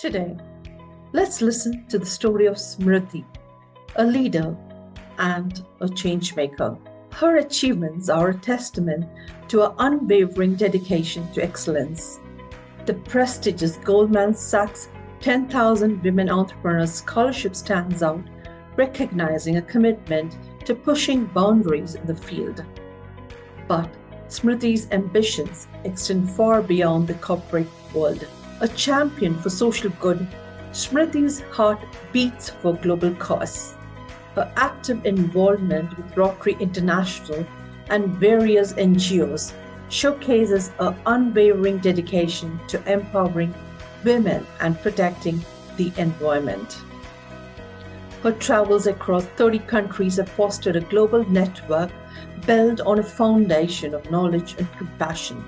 Today, let's listen to the story of Smriti, a leader and a change maker. Her achievements are a testament to her unwavering dedication to excellence. The prestigious Goldman Sachs 10,000 Women Entrepreneurs Scholarship stands out, recognizing a commitment to pushing boundaries in the field. But Smriti's ambitions extend far beyond the corporate world. A champion for social good, Smriti's heart beats for global cause. Her active involvement with Rotary International and various NGOs showcases her unwavering dedication to empowering women and protecting the environment. Her travels across 30 countries have fostered a global network built on a foundation of knowledge and compassion.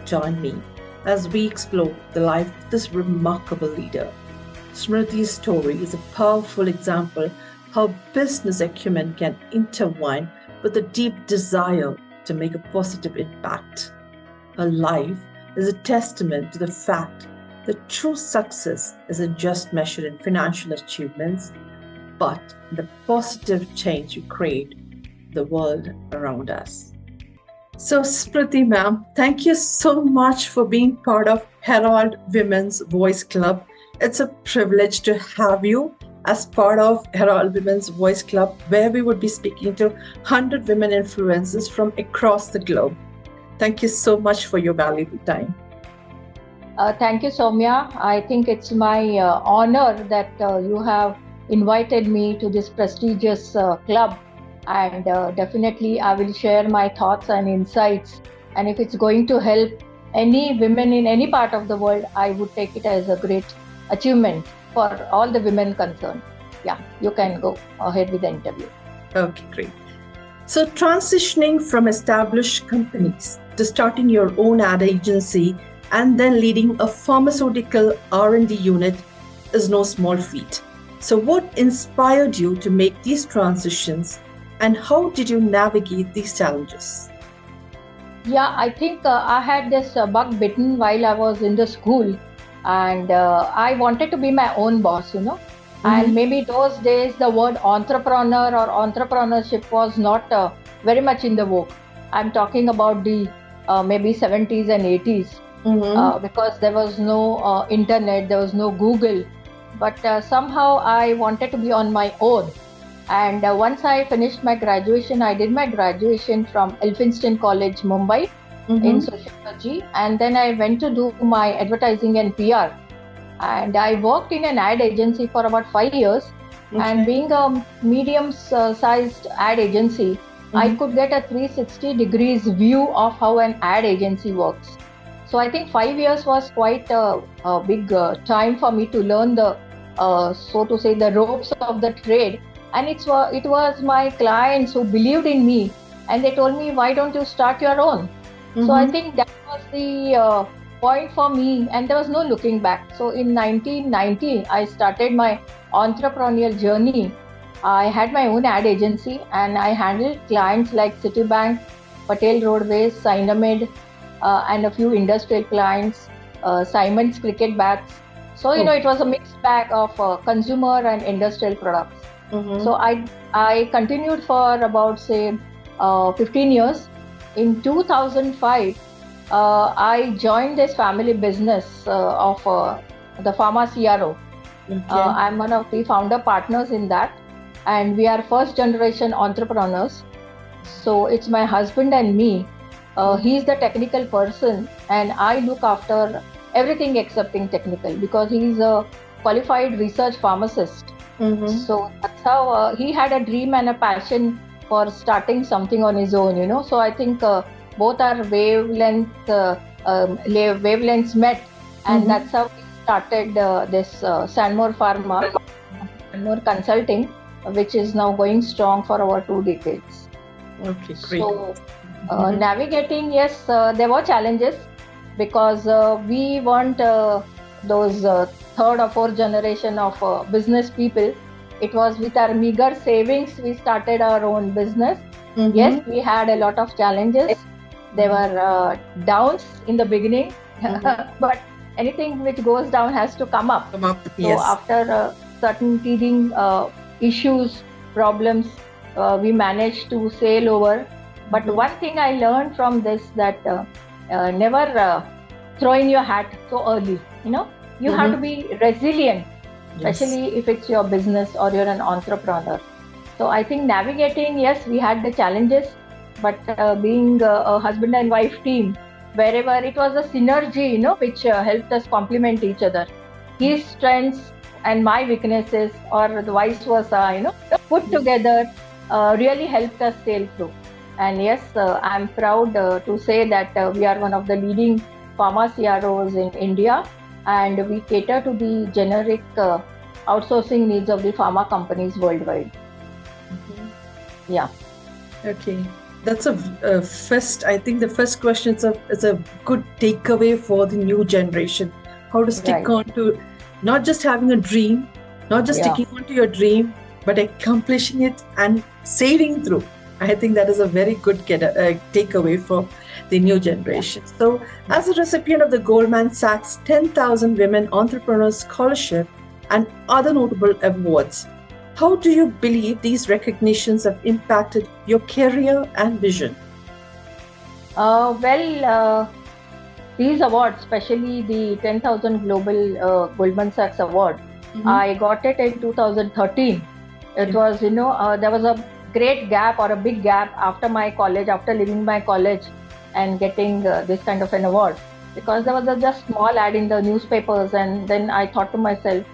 Join me as we explore the life of this remarkable leader. Smriti's story is a powerful example how business acumen can intertwine with a deep desire to make a positive impact. Her life is a testament to the fact that true success isn't just measured in financial achievements, but in the positive change you create the world around us. So, Smriti ma'am, thank you so much for being part of Herald Women's Voice Club. It's a privilege to have you as part of Herald Women's Voice Club, where we would be speaking to 100 women influencers from across the globe. Thank you so much for your valuable time. Thank you, Soumya. I think it's my honor that you have invited me to this prestigious club, and definitely I will share my thoughts and insights. And if it's going to help any women in any part of the world, I would take it as a great achievement for all the women concerned. Yeah, you can go ahead with the interview. Okay, great. So, transitioning from established companies to starting your own ad agency and then leading a pharmaceutical R&D unit is no small feat. So what inspired you to make these transitions and how did you navigate these challenges? Yeah, I think I had this bug bitten while I was in the school, and I wanted to be my own boss, And maybe those days the word entrepreneur or entrepreneurship was not very much in the vogue. I'm talking about the maybe 70s and 80s. Because there was no internet, there was no Google, but somehow I wanted to be on my own. And once I finished my graduation, I did my graduation from Elphinstone College, Mumbai, in sociology, and then I went to do my advertising and PR. And I worked in an ad agency for about 5 years. And being a medium-sized ad agency, I could get a 360 degrees view of how an ad agency works. So I think 5 years was quite a big time for me to learn the, so to say, the ropes of the trade. And it was my clients who believed in me, and they told me, why don't you start your own? So I think that was the point for me, and there was no looking back. So in 1990, I started my entrepreneurial journey. I had my own ad agency, and I handled clients like Citibank, Patel Roadways, Synamed, and a few industrial clients, Siemens cricket bats. So, it was a mixed bag of consumer and industrial products. So I continued for about, say, 15 years. In 2005, I joined this family business of the Pharma CRO. I'm one of the founder partners in that, and we are first generation entrepreneurs. So it's my husband and me. He's the technical person, and I look after everything excepting technical because he's a qualified research pharmacist. So that's how he had a dream and a passion for starting something on his own, So I think both our wavelengths met, and that's how we started this Sanmore Pharma, Sanmore Consulting, which is now going strong for over 2 decades. Okay, great. So, navigating, yes, there were challenges because we weren't those third or fourth generation of business people. It was with our meager savings we started our own business. Yes, we had a lot of challenges. There were downs in the beginning, but anything which goes down has to come up. Come up, So yes. after certain teething issues, problems, we managed to sail over. But one thing I learned from this, that never throw in your hat so early. You have to be resilient, especially if it's your business or you're an entrepreneur. So I think navigating, yes, we had the challenges, but being a husband and wife team, wherever it was a synergy, which helped us complement each other. His strengths and my weaknesses, or the vice versa, put together, really helped us sail through. And yes, I'm proud to say that we are one of the leading pharma CROs in India, and we cater to the generic outsourcing needs of the pharma companies worldwide. Yeah. Okay. That's first. I think the first question is a good takeaway for the new generation. How to stick on to not just having a dream, not just sticking on to your dream, but accomplishing it and sailing through. I think that is a very good takeaway for the new generation. So, as a recipient of the Goldman Sachs 10,000 Women Entrepreneurs Scholarship and other notable awards, how do you believe these recognitions have impacted your career and vision? These awards, especially the 10,000 Global Goldman Sachs Award, I got it in 2013. It was, there was a great gap, or a big gap, after my college, after leaving my college and getting this kind of an award, because there was a just small ad in the newspapers, and then I thought to myself,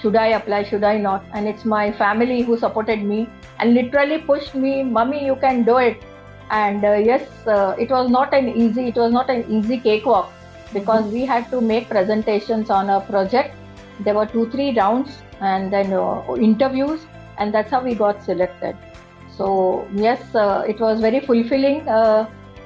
should I apply, should I not? And it's my family who supported me and literally pushed me, Mummy, you can do it. And yes, it was not an easy cakewalk, because we had to make presentations on a project. There were 2-3 rounds, and then interviews, and that's how we got selected. So yes, it was very fulfilling,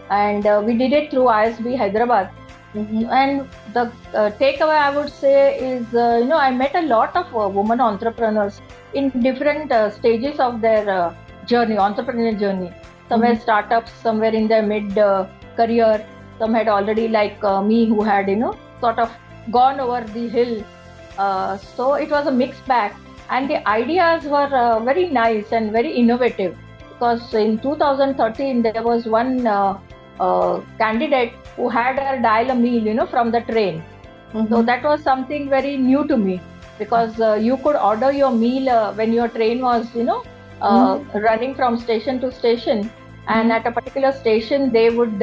and we did it through ISB Hyderabad. And the takeaway I would say is, I met a lot of women entrepreneurs in different stages of their entrepreneurial journey. Some were startups, some were in their mid career, some had already, like me, who had, sort of gone over the hill. So it was a mixed bag, and the ideas were very nice and very innovative, because in 2013 there was one candidate who had her dial a meal, from the train. So that was something very new to me, because you could order your meal when your train was, running from station to station, and at a particular station they would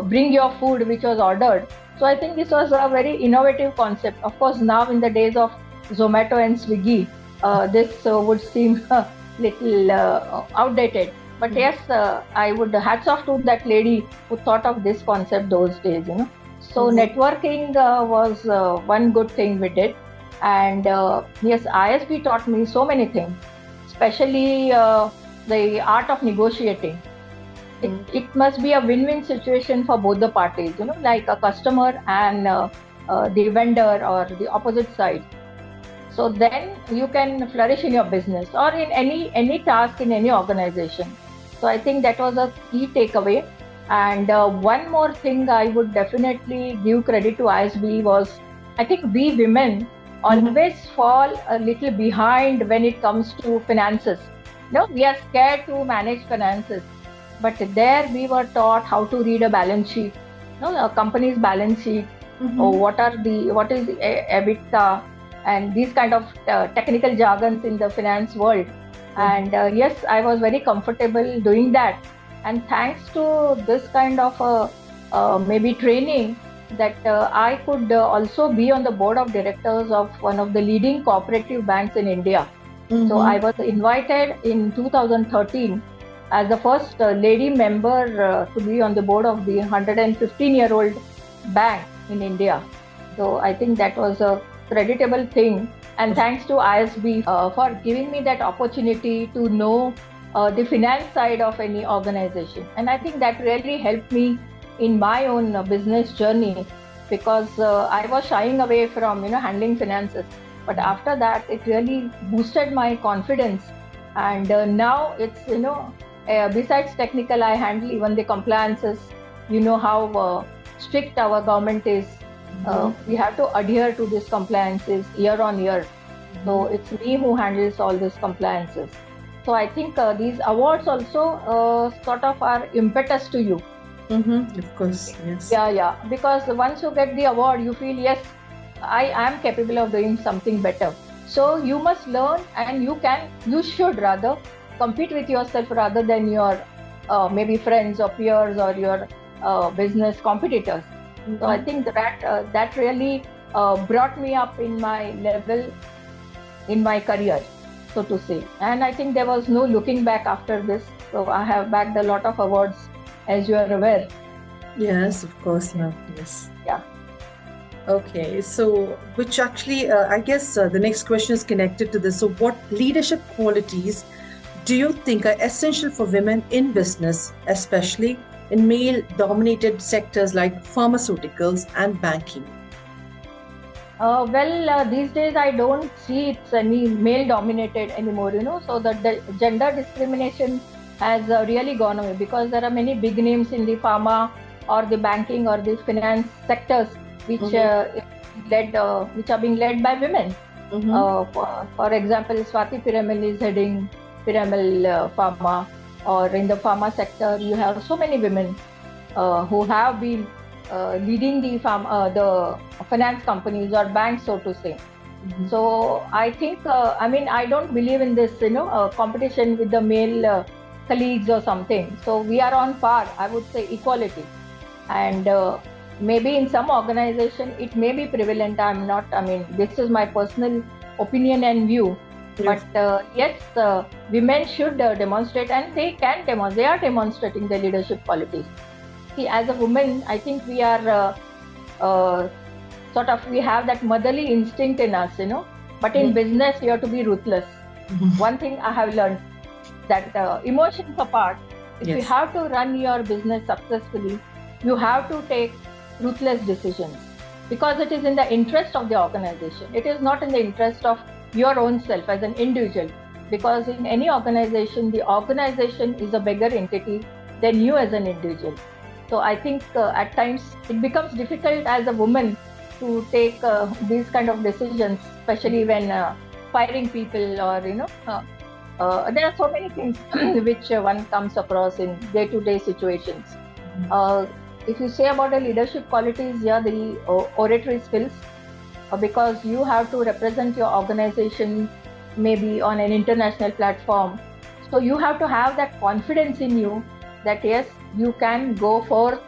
bring your food which was ordered. So I think this was a very innovative concept. Of course, now in the days of Zomato and Swiggy, this would seem a little outdated. But yes, I would hats off to that lady who thought of this concept those days, So networking was one good thing we did. And yes, ISB taught me so many things, especially the art of negotiating. It must be a win-win situation for both the parties, like a customer and the vendor or the opposite side. So then you can flourish in your business or in any task in any organization. So I think that was a key takeaway. And one more thing I would definitely give credit to ISB was, I think we women always fall a little behind when it comes to finances. We are scared to manage finances. But there we were taught how to read a balance sheet, a company's balance sheet, or what is EBITDA, and these kind of technical jargons in the finance world. And yes, I was very comfortable doing that. And thanks to this kind of maybe training, that I could also be on the board of directors of one of the leading cooperative banks in India. So I was invited in 2013 as the first lady member to be on the board of the 115-year-old bank in India. So I think that was a creditable thing. And thanks to ISB for giving me that opportunity to know the finance side of any organization. And I think that really helped me in my own business journey, because I was shying away from handling finances. But after that, it really boosted my confidence. And now it's, besides technical, I handle even the compliances. How strict our government is. We have to adhere to these compliances year on year. So it's me who handles all these compliances. So I think these awards also sort of are impetus to you. Of course, yes. Yeah. Because once you get the award, you feel, yes, I am capable of doing something better. So you must learn, and you should rather compete with yourself rather than your maybe friends or peers or your business competitors. So I think that really brought me up in my level in my career, so to say. And I think there was no looking back after this. So I have bagged a lot of awards, as you are aware. Yes, of course, ma'am. Yes. Yeah. Okay, so which actually, I guess the next question is connected to this. So, what leadership qualities do you think are essential for women in business, especially in male dominated sectors like pharmaceuticals and banking? These days I don't see it's any male dominated anymore, so the gender discrimination has really gone away, because there are many big names in the pharma or the banking or the finance sectors which which are being led by women. For example, Swati Piramal is heading Piramal Pharma, or in the pharma sector you have so many women who have been leading the finance companies or banks, so to say. So I think, I don't believe in this, competition with the male colleagues or something. So we are on par, I would say equality. And maybe in some organization it may be prevalent. This is my personal opinion and view. Yes. But yes, women should demonstrate, and they are demonstrating their leadership qualities. See, as a woman, I think we are we have that motherly instinct in us, but in business you have to be ruthless. One thing I have learned, that emotions apart, if you have to run your business successfully, you have to take ruthless decisions, because it is in the interest of the organization. It is not in the interest of your own self as an individual, because in any organization, the organization is a bigger entity than you as an individual. So I think at times it becomes difficult as a woman to take these kind of decisions, especially when firing people, or there are so many things which one comes across in day-to-day situations. If you say about the leadership qualities, the oratory skills, because you have to represent your organization maybe on an international platform. So you have to have that confidence in you that yes, you can go forth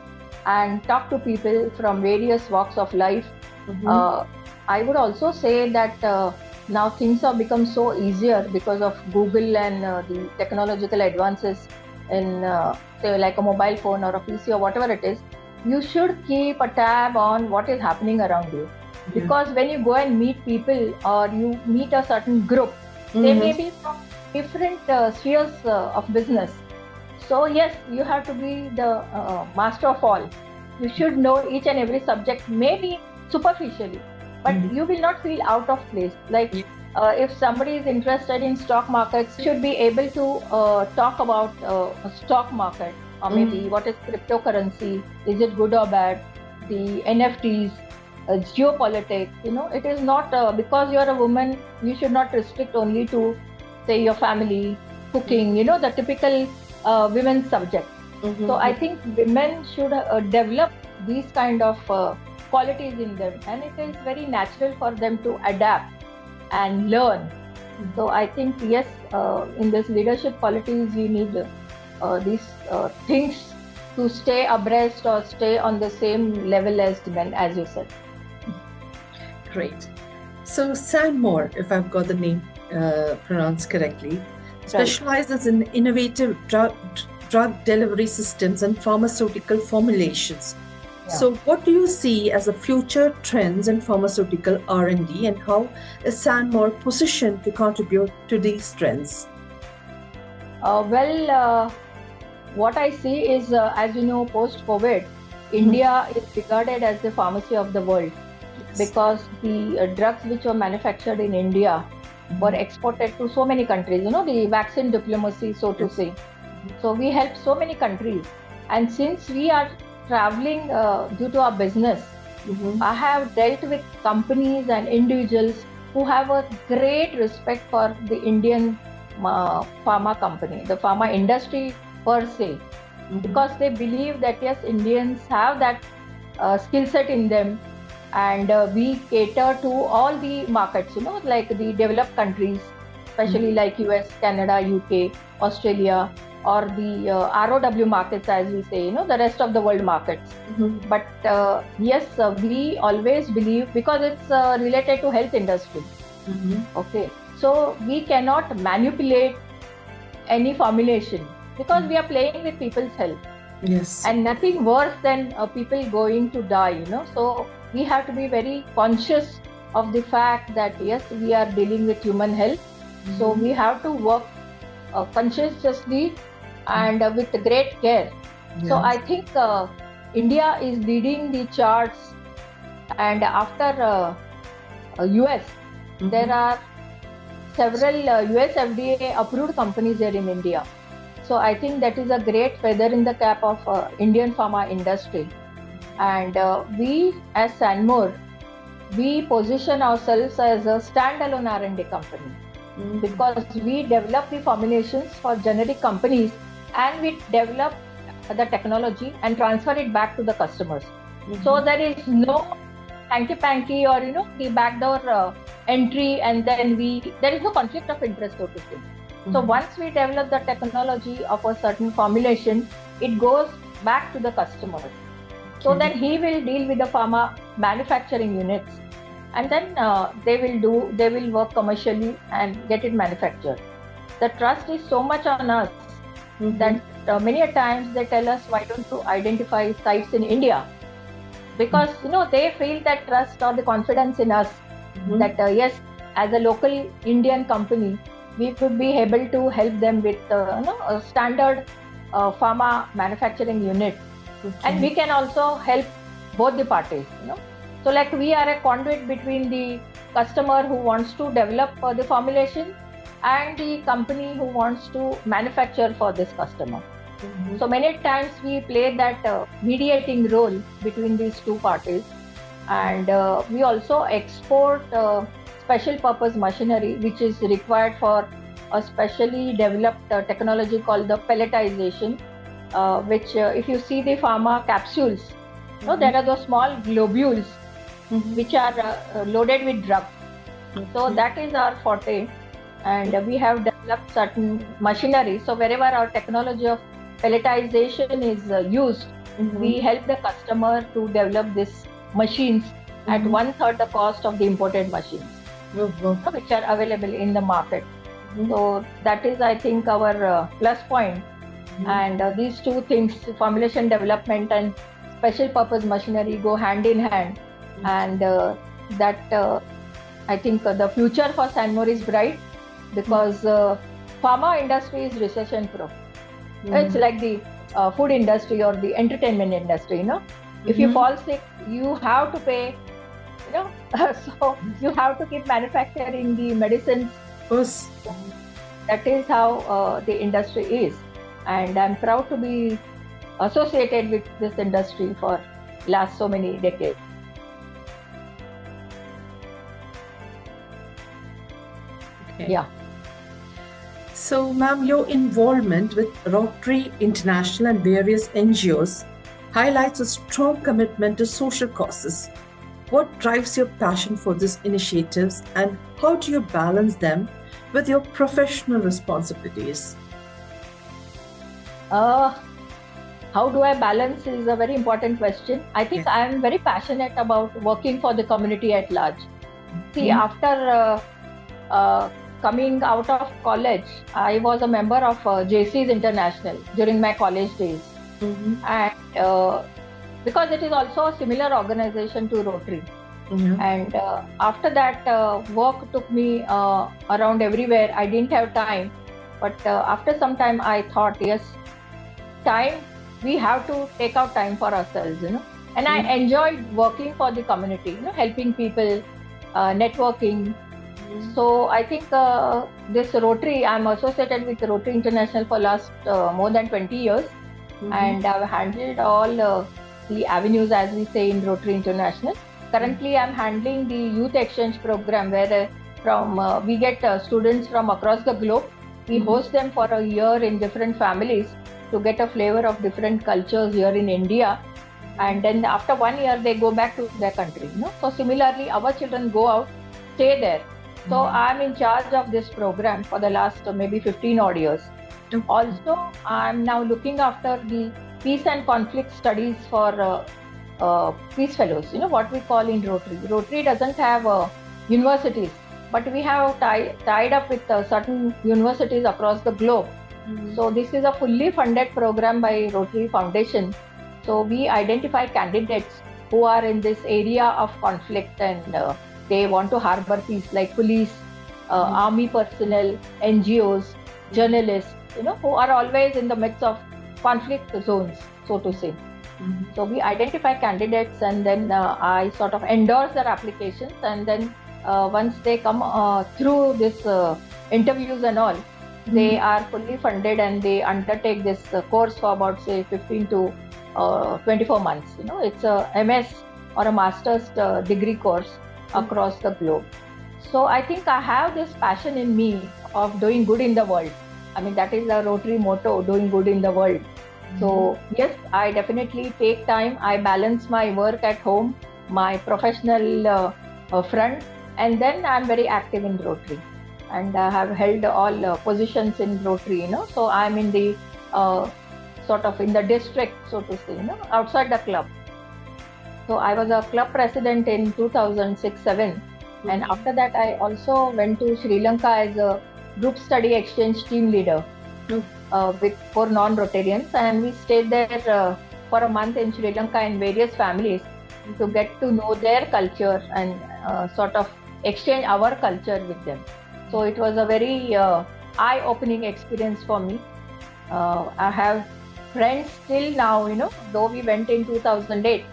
and talk to people from various walks of life. I would also say that now things have become so easier because of Google and the technological advances in say like a mobile phone or a PC or whatever it is. You should keep a tab on what is happening around you, because when you go and meet people or you meet a certain group, they may be from different spheres of business. So yes, you have to be the master of all. You should know each and every subject, maybe superficially, but you will not feel out of place. Like if somebody is interested in stock markets, you should be able to talk about a stock market, or maybe what is cryptocurrency, is it good or bad, the NFTs, geopolitics. It is not because you are a woman, you should not restrict only to say your family, cooking, the typical women's subject. So I think women should develop these kind of qualities in them, and it is very natural for them to adapt and learn. So I think yes, in this leadership qualities, we need these things to stay abreast or stay on the same level as men, as you said. Great. So Sam Moore, if I've got the name pronounced correctly, specializes in innovative drug delivery systems and pharmaceutical formulations. So what do you see as the future trends in pharmaceutical R&D, and how is Sam Moore positioned to contribute to these trends? What I see is, as you know, post-COVID, India is regarded as the pharmacy of the world, because the drugs which were manufactured in India were exported to so many countries, the vaccine diplomacy, so to say. So we helped so many countries. And since we are traveling due to our business, Mm-hmm. I have dealt with companies and individuals who have a great respect for the Indian pharma company, the pharma industry per se, Mm-hmm. because they believe that yes, Indians have that skill set in them, and we cater to all the markets, like the developed countries, especially Mm-hmm. like US, Canada, UK, Australia, or the ROW markets, as we say, the rest of the world markets. Mm-hmm. But yes, we always believe, because it's related to health industry. Mm-hmm. Okay, so we cannot manipulate any formulation, because we are playing with people's health, Yes. and nothing worse than people going to die. So we have to be very conscious of the fact that yes, we are dealing with human health. So Mm-hmm. we have to work consciously and with great care. So I Yes. think India is leading the charts, and after US, there Mm-hmm. are several US FDA approved companies here in India. So I think that is a great feather in the cap of Indian pharma industry. And we as Sanmore, we position ourselves as a standalone R&D company, Mm-hmm. because we develop the formulations for generic companies, and we develop the technology and transfer it back to the customers. So there is no hanky panky or the backdoor entry, and then there is no conflict of interest, so to say. So Mm-hmm. once we develop the technology of a certain formulation, it goes back to the customer. So Okay. then he will deal with the pharma manufacturing units, and then they will work commercially and get it manufactured. The trust is so much on us Mm-hmm. that many a times they tell us, why don't you identify sites in India? Because they feel that trust or the confidence in us, Mm-hmm. that yes, as a local Indian company, we could be able to help them with a standard pharma manufacturing unit, and Okay. we can also help both the parties. So like we are a conduit between the customer who wants to develop the formulation and the company who wants to manufacture for this customer. Mm-hmm. So many times we play that mediating role between these two parties, and we also export special purpose machinery which is required for a specially developed technology called the pelletization, which if you see the pharma capsules, there are those small globules Mm-hmm. which are loaded with drugs. So Okay. that is our forte, and we have developed certain machinery. So wherever our technology of pelletization is used, we Mm-hmm. help the customer to develop these machines at Mm-hmm. 1/3 the cost of the imported machines, Oh, which are available in the market. mm-hmm. So that is, I think, our plus point. And these two things, formulation development and special purpose machinery, go hand in hand. And that I think the future for Sanmore is bright, because pharma industry is recession proof. It's like the food industry or the entertainment industry. If you Mm-hmm. fall sick, you have to pay, you know, so you have to keep manufacturing the medicines. Of course. That is how the industry is. And I'm proud to be associated with this industry for last so many decades. Okay. Yeah. So, ma'am, your involvement with Rotary International and various NGOs highlights a strong commitment to social causes. What drives your passion for these initiatives, and how do you balance them with your professional responsibilities? How do I balance is a very important question. I think Yes. I am very passionate about working for the community at large. See, Mhm. after coming out of college, I was a member of JC's International during my college days. Mhm. And because it is also a similar organization to Rotary. Yeah. And after that, work took me around everywhere. I didn't have time. But after some time, I thought, yes, we have to take out time for ourselves. And I enjoyed working for the community, helping people, networking. So I think this Rotary, I'm associated with Rotary International for last more than 20 years. And I've handled all the avenues, as we say in Rotary International. Currently, I'm handling the youth exchange program where we get students from across the globe. We host them for a year in different families to get a flavor of different cultures here in India. And then after 1 year, they go back to their country. So similarly, our children go out, stay there. So I'm in charge of this program for the last maybe 15 odd years. Also, I'm now looking after the peace and conflict studies for peace fellows, what we call in Rotary. Rotary doesn't have universities, but we have tied up with certain universities across the globe. So this is a fully funded program by Rotary Foundation. So we identify candidates who are in this area of conflict and they want to harbor peace, like police, army personnel, NGOs, journalists, who are always in the midst of conflict zones, so to say. So we identify candidates and then I sort of endorse their applications, and then once they come through this interviews and all, they are fully funded and they undertake this course for about say 15 to 24 months. It's a MS or a master's degree course across the globe. So I think I have this passion in me of doing good in the world. I mean, that is the Rotary motto, doing good in the world. So yes, I definitely take time. I balance my work at home, my professional front, and then I'm very active in Rotary. And I have held all positions in Rotary, So I'm in the sort of in the district, so to say, outside the club. So I was a club president in 2006-07. And after that, I also went to Sri Lanka as a group study exchange team leader with 4 non-Rotarians. And we stayed there for a month in Sri Lanka in various families to get to know their culture and sort of exchange our culture with them. So it was a very eye-opening experience for me. I have friends till now, though we went in 2008.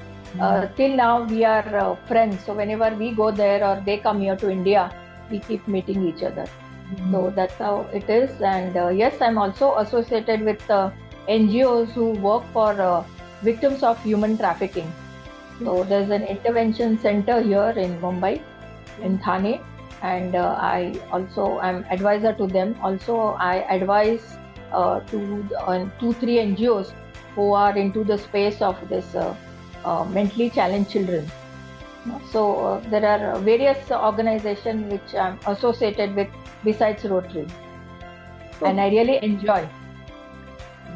Till now we are friends. So whenever we go there or they come here to India, we keep meeting each other. So that's how it is. And yes, I'm also associated with NGOs who work for victims of human trafficking. So there's an intervention center here in Mumbai, in Thane. And I also am advisor to them. Also, I advise to 2-3 NGOs who are into the space of this mentally challenged children. So there are various organizations which I'm associated with besides Rotary, and I really enjoy.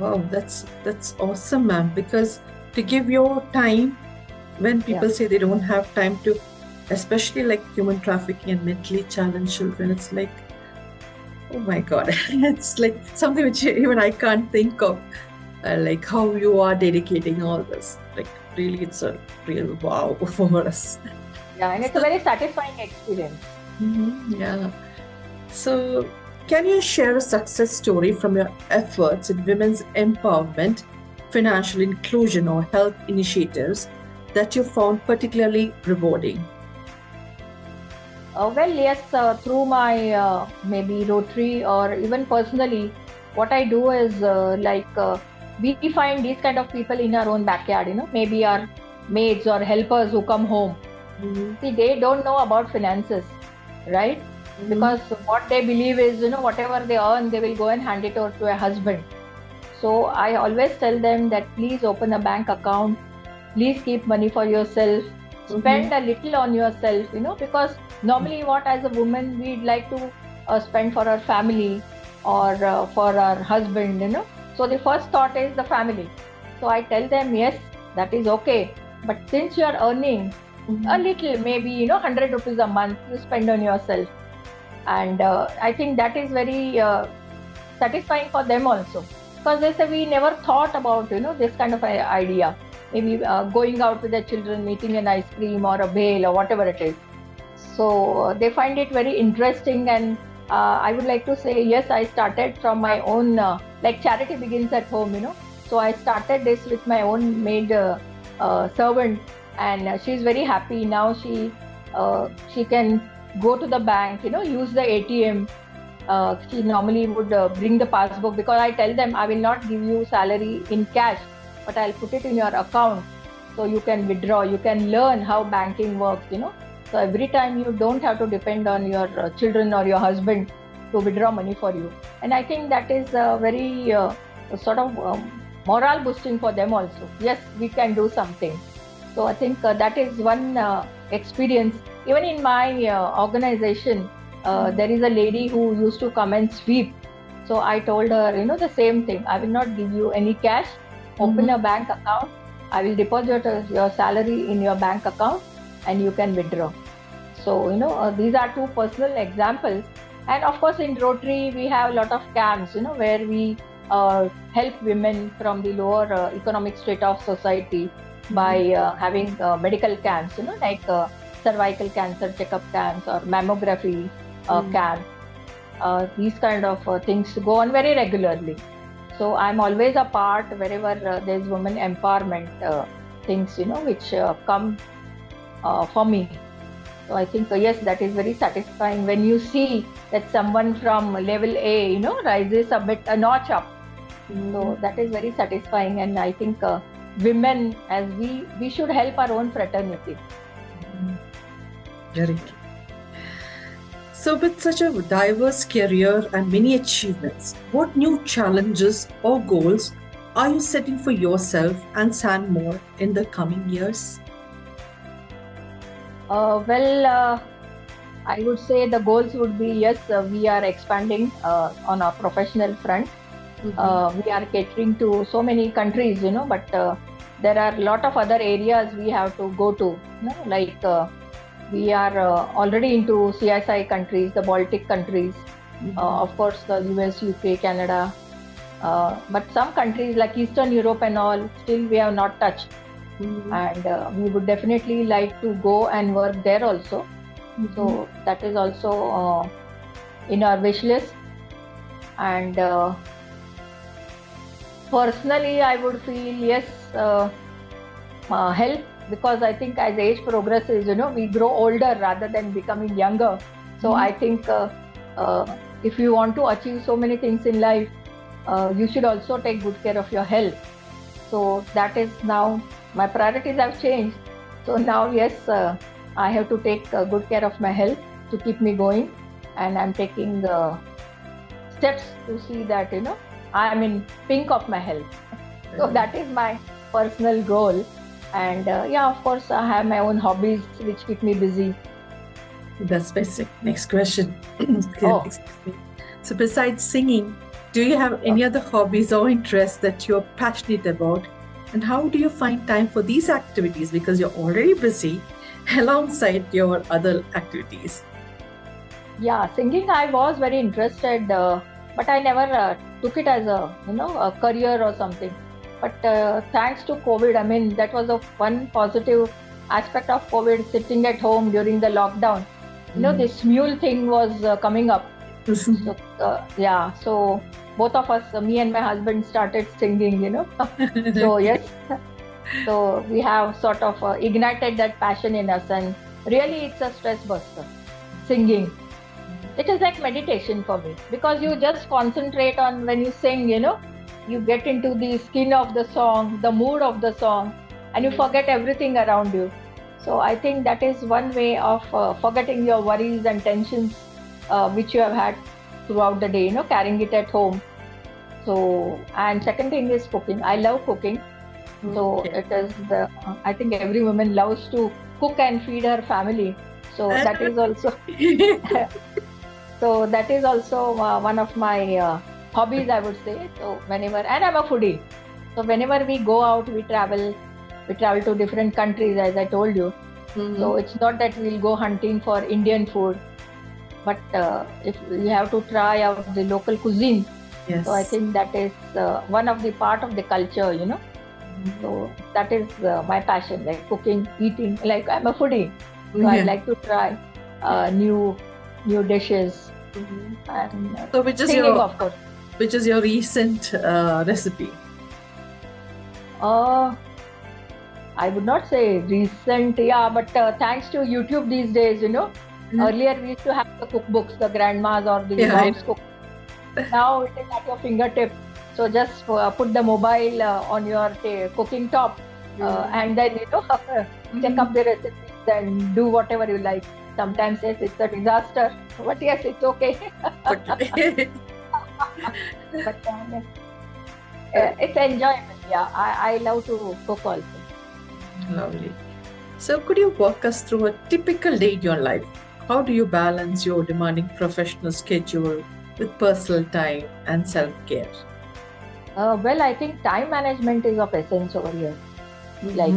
Wow, that's awesome, ma'am. Because to give your time when people say they don't have time to, especially like human trafficking and mentally challenged children, it's like, oh my God, it's like something which even I can't think of, like how you are dedicating all this. Like really, it's a real wow for us. Yeah, and it's a very satisfying experience. Yeah. So can you share a success story from your efforts in women's empowerment, financial inclusion, or health initiatives that you found particularly rewarding? Well, yes, through my maybe Rotary or even personally, what I do is we find these kind of people in our own backyard, maybe our maids or helpers who come home. See, they don't know about finances, right? Because what they believe is, whatever they earn, they will go and hand it over to a husband. So I always tell them that please open a bank account, please keep money for yourself, spend a little on yourself, because normally what as a woman we'd like to spend for our family or for our husband, So the first thought is the family. So I tell them, yes, that is okay. But since you are earning a little, maybe, 100 rupees a month, you spend on yourself. And I think that is very satisfying for them also. Because they say we never thought about, this kind of idea. Maybe going out with their children, eating an ice cream or a bhel or whatever it is. So they find it very interesting, and I would like to say, yes, I started from my own, like charity begins at home, So I started this with my own maid servant, and she's very happy. Now she can go to the bank, use the ATM. She normally would bring the passbook, because I tell them I will not give you salary in cash, but I'll put it in your account. so you can withdraw, you can learn how banking works, so every time you don't have to depend on your children or your husband to withdraw money for you. And I think that is very sort of morale boosting for them also. Yes, we can do something. So I think that is one experience. Even in my organization, there is a lady who used to come and sweep. So I told her, the same thing. I will not give you any cash. Open a bank account. I will deposit your salary in your bank account and you can withdraw. So, these are two personal examples. And of course, in Rotary, we have a lot of camps, where we help women from the lower economic strata of society by having medical camps, like cervical cancer checkup camps or mammography camps. These kind of things go on very regularly. So I'm always a part wherever there's women empowerment things, which come for me. So I think, yes, that is very satisfying when you see that someone from level A, rises a bit, a notch up. So that is very satisfying. And I think women, as we should help our own fraternity. Very true. So with such a diverse career and many achievements, what new challenges or goals are you setting for yourself and Sandmore in the coming years? I would say the goals would be, yes, we are expanding on our professional front. We are catering to so many countries, but there are a lot of other areas we have to go to, like we are already into CSI countries, the Baltic countries, of course, the US, UK, Canada. But some countries like Eastern Europe and all, still we have not touched. And we would definitely like to go and work there also. So that is also in our wish list. And personally, I would feel, yes, health, because I think as age progresses, we grow older rather than becoming younger. So I think if you want to achieve so many things in life, you should also take good care of your health. So that is now, my priorities have changed. So now, yes, I have to take good care of my health to keep me going. And I'm taking steps to see that, I'm in pink of my health. So that is my personal goal. And of course, I have my own hobbies which keep me busy. That's basic. Next question. Excuse me. So besides singing, do you have any other hobbies or interests that you're passionate about? And how do you find time for these activities? Because you're already busy alongside your other activities. Yeah, singing, I was very interested, but I never took it as a career or something. But thanks to COVID, that was one positive aspect of COVID, sitting at home during the lockdown. This mule thing was coming up. So both of us, me and my husband, started singing, So yes, so we have sort of ignited that passion in us, and really it's a stress buster, singing. It is like meditation for me, because you just concentrate on when you sing, you get into the skin of the song, the mood of the song, and you forget everything around you. So I think that is one way of forgetting your worries and tensions which you have had throughout the day, carrying it at home. So, and second thing is cooking. I love cooking. So it is I think every woman loves to cook and feed her family. So that is also one of my hobbies, I would say. So and I'm a foodie. So whenever we go out, we travel to different countries, as I told you. So it's not that we'll go hunting for Indian food, but if we have to try out the local cuisine. Yes. So I think that is one of the part of the culture, So that is my passion, like cooking, eating. Like I'm a foodie, so I like to try new dishes. And so singing, of course. Which is your recent recipe? I would not say recent, but thanks to YouTube these days, Earlier we used to have the cookbooks, the grandmas or the moms cook. Now it is at your fingertip. So just put the mobile on your cooking top and then check up the recipes and do whatever you like. Sometimes yes, it's a disaster, but yes, it's okay. But But it's enjoyable. Yeah, I love to cook also. lovely. So, could you walk us through a typical day in your life? How do you balance your demanding professional schedule with personal time and self care? Well, I think time management is of essence over here. Like,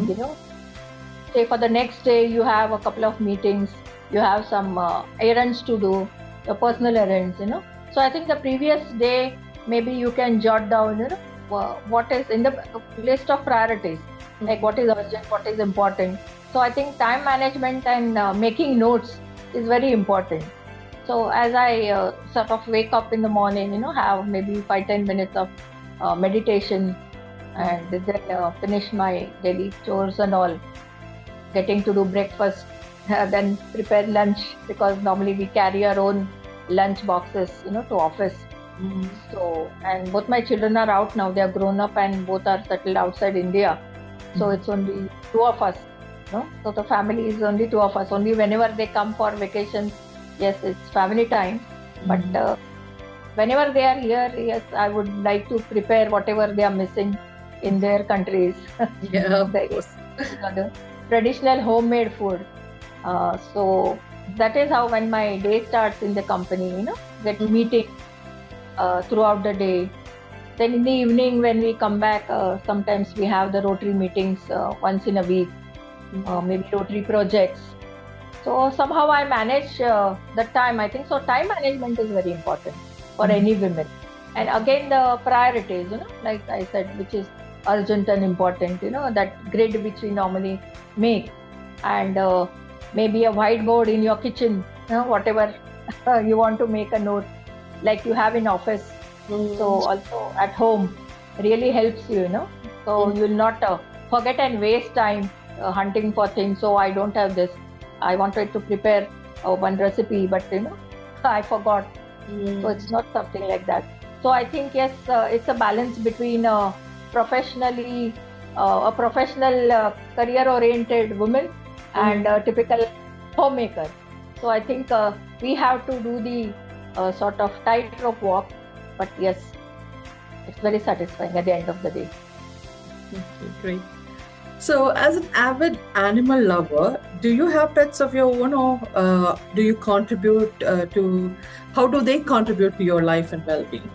say for the next day, you have a couple of meetings, you have some errands to do, your personal errands. So I think the previous day, maybe you can jot down, what is in the list of priorities, like what is urgent, what is important. So I think time management and making notes is very important. So as I sort of wake up in the morning, have maybe 5-10 minutes of meditation, and then finish my daily chores and all, getting to do breakfast, then prepare lunch, because normally we carry our own lunch boxes, to office. So, and both my children are out now, they are grown up and both are settled outside India. So it's only two of us, so the family is only two of us. Only whenever they come for vacations, yes, it's family time. But whenever they are here, yes, I would like to prepare whatever they are missing in their countries. Yeah, of the, course. the traditional homemade food. So that is how when my day starts in the company, get meeting throughout the day. Then in the evening when we come back, sometimes we have the Rotary meetings once in a week, maybe Rotary projects. So somehow I manage the time. I think so. Time management is very important for any women. And again, the priorities, like I said, which is urgent and important, that grid which we normally make, and maybe a whiteboard in your kitchen, whatever you want to make a note, like you have in office. So also at home really helps you, so you'll not forget and waste time hunting for things. So I don't have this, I wanted to prepare one recipe, but I forgot. So it's not something like that. So I think yes, it's a balance between a professional career-oriented woman and a typical homemaker. So I think we have to do the sort of tightrope walk. But yes, it's very satisfying at the end of the day. Okay, great. So, as an avid animal lover, do you have pets of your own, or do you contribute how do they contribute to your life and well-being?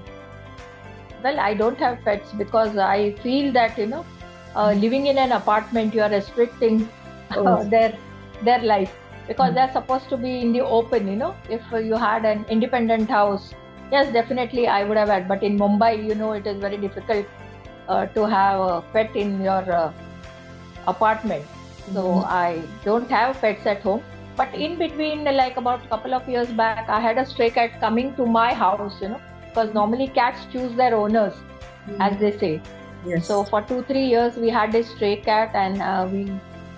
Well, I don't have pets because I feel that, living in an apartment, you are restricting their life, because they're supposed to be in the open, If you had an independent house, yes, definitely I would have had. But in Mumbai, it is very difficult to have a pet in your apartment. So I don't have pets at home. But in between, like about a couple of years back, I had a stray cat coming to my house, because normally cats choose their owners, as they say. Yes. So for 2-3 years, we had this stray cat, and we,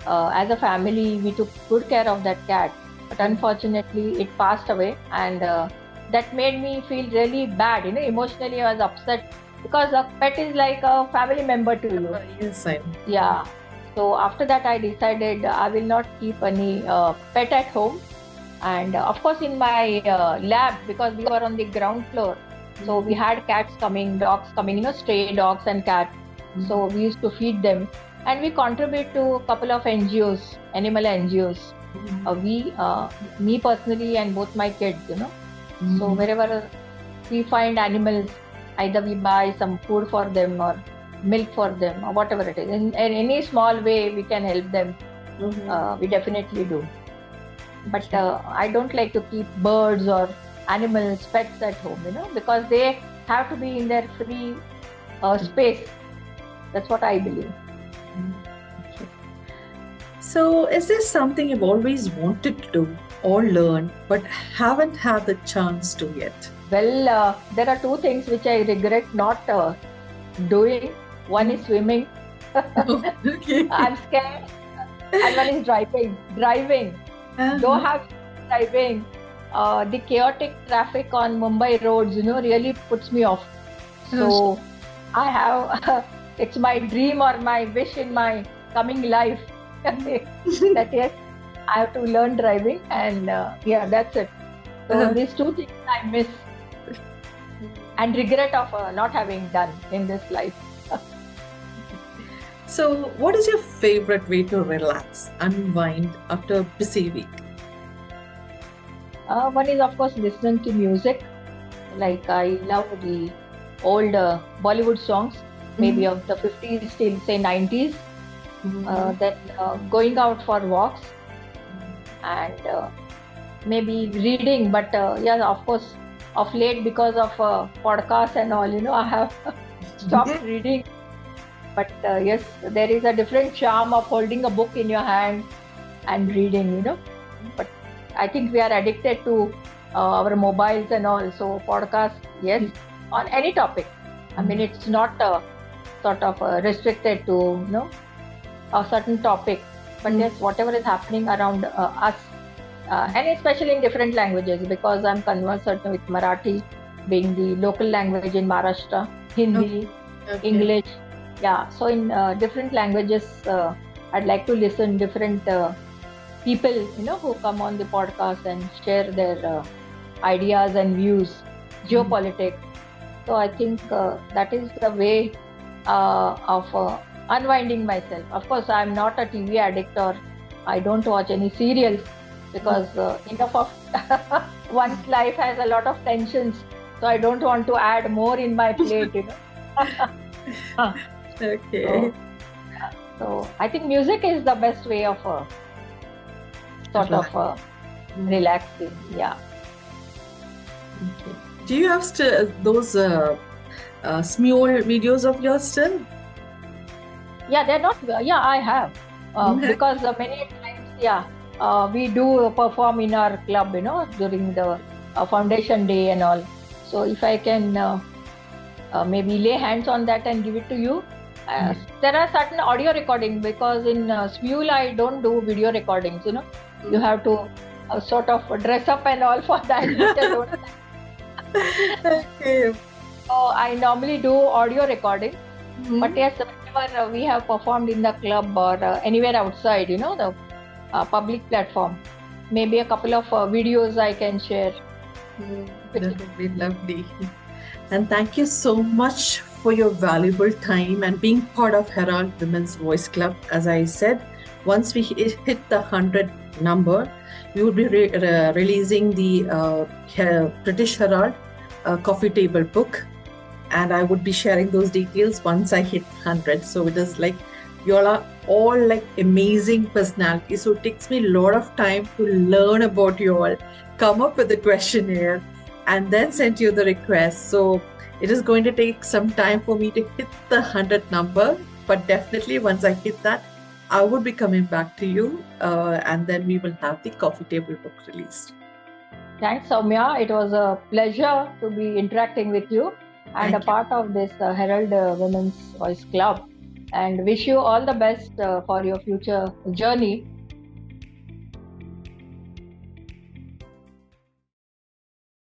as a family, we took good care of that cat. But unfortunately, it passed away, and that made me feel really bad. Emotionally, I was upset, because a pet is like a family member to you. Yes, I know. Yeah. So after that, I decided I will not keep any pet at home. And of course, in my lab, because we were on the ground floor, so we had cats coming, dogs coming, stray dogs and cats. So we used to feed them, and we contribute to a couple of NGOs, animal NGOs. Me personally, and both my kids, So wherever we find animals, either we buy some food for them or milk for them or whatever it is. In any small way we can help them. We definitely do. But I don't like to keep birds or animals, pets at home, because they have to be in their free space. That's what I believe. Okay. So, is there something you've always wanted to do or learn but haven't had the chance to yet? Well, there are two things which I regret not doing. One is swimming. Okay. I'm scared. And one is driving. Though have driving, the chaotic traffic on Mumbai roads, really puts me off. So I have, it's my dream or my wish in my coming life. That yes, I have to learn driving, and yeah, that's it. So these two things I miss and regret of not having done in this life. So, what is your favorite way to relax, unwind after a busy week? One is, of course, listening to music. Like I love the old Bollywood songs, maybe of the 50s till say 90s. Then going out for walks and maybe reading. But yeah, of course, of late because of podcasts and all, I have stopped reading. But yes, there is a different charm of holding a book in your hand and reading, But I think we are addicted to our mobiles and all. So podcast, yes, on any topic. I mean, it's not sort of restricted to, a certain topic. But yes, whatever is happening around us, and especially in different languages, because I'm conversant with Marathi, being the local language in Maharashtra, Hindi, English. Yeah, so in different languages, I'd like to listen different people, who come on the podcast and share their ideas and views, geopolitics. So I think that is the way of unwinding myself. Of course, I'm not a TV addict or I don't watch any serials because enough of one's life has a lot of tensions. So I don't want to add more in my plate, Okay. So I think music is the best way of sort of relaxing. Yeah. Okay. Do you have still those small videos of yours still? Yeah, they're not. Yeah, I have because many times, we do perform in our club, during the foundation day and all. So if I can maybe lay hands on that and give it to you. There are certain audio recording because in SMUL I don't do video recordings, You have to sort of dress up and all for that. Okay. So I normally do audio recording. But yes, whenever we have performed in the club or anywhere outside, the public platform, maybe a couple of videos I can share. That would be lovely. And thank you so much for your valuable time and being part of Herald Women's Voice Club. As I said, once we hit the 100 number, we will be releasing the British Herald coffee table book. And I would be sharing those details once I hit 100. So it is like you all are all like amazing personalities. So it takes me a lot of time to learn about you all, come up with the questionnaire, and then send you the request. So it is going to take some time for me to hit the 100 number. But definitely once I hit that, I would be coming back to you and then we will have the coffee table book released. Thanks, Soumya. It was a pleasure to be interacting with you and a part of this Herald Women's Voice Club. And wish you all the best for your future journey